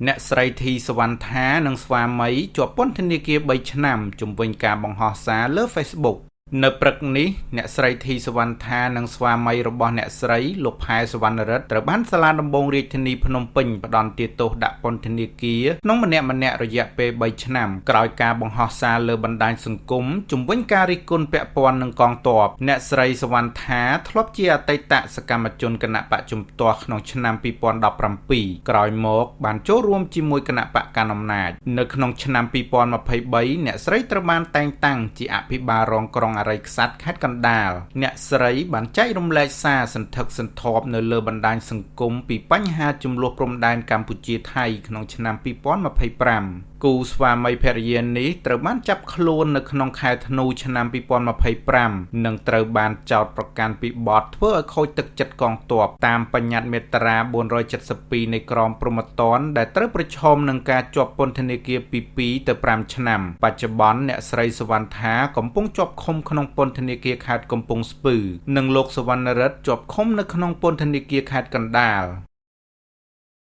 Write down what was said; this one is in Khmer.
អ្នកស្រីធីសវណ្ណថានិងស្វាមីជាប់ពន្ធនាគារ3ឆ្នាំជំវិញការបង្ហោះសារលើ Facebook នៅព្រឹកនេះអ្នកស្រីធីសវណ្ណថានិងស្វាមីរបស់អ្នកស្រីលោកផែសវណ្ណរិទ្ធត្រូវបានសាលាដំបងរាជធានីភ្នំពេញផ្តន្ទាទោសដាក់ពន្ធនាគារក្នុងម្នាក់រយៈពេល3ឆ្នាំក្រោយការបង្ហោះសារលើបណ្ដាញសង្គមជំវិញការរិះគន់ពាក់ព័ន្ធនឹងកងទ័ពអ្នកស្រីសវណ្ណថាធ្លាប់ជាអតីតសកម្មជនគណៈបកជំទាស់ក្នុងឆ្នាំ2017ក្រោយមកបានចូលរួមជាមួយគណៈបកកណ្ដាលអំណាចនៅក្នុងឆ្នាំ2023អ្នកស្រីត្រូវបានតែងតាំងជាអភិបាលរងក្រុងអរិយខ្សាត់ខេត្តកណ្ដាលអ្នកស្រីបានចែករំលែកសារសន្ធឹកសន្ធាប់នៅលើបណ្ដាញសង្គមពីបញ្ហាជម្លោះព្រំដែនកម្ពុជាថៃក្នុងឆ្នាំ2025គូស្វាមីភរិយានេះត្រូវបានចាប់ខ្លួននៅក្នុងខែធ្នូឆ្នាំ2025និងត្រូវបានចោទប្រកាន់ពីបទធ្វើឲ្យខូចទឹកចិត្តកងទ័ពតាមបញ្ញត្តិមាត្រា472នៃក្រមព្រហ្មទណ្ឌដែលត្រូវប្រឈមនឹងការជាប់ពន្ធនាគារពី2ទៅ5ឆ្នាំបច្ចុប្បន្នអ្នកស្រីសវណ្ណថាកំពុងជាប់ឃុំក្នុងពន្ធនាគារខេត្តកំពង់ស្ពឺនិងលោកសវណ្ណរិទ្ធជាប់ឃុំនៅក្នុងពន្ធនាគារខេត្តកណ្ដាល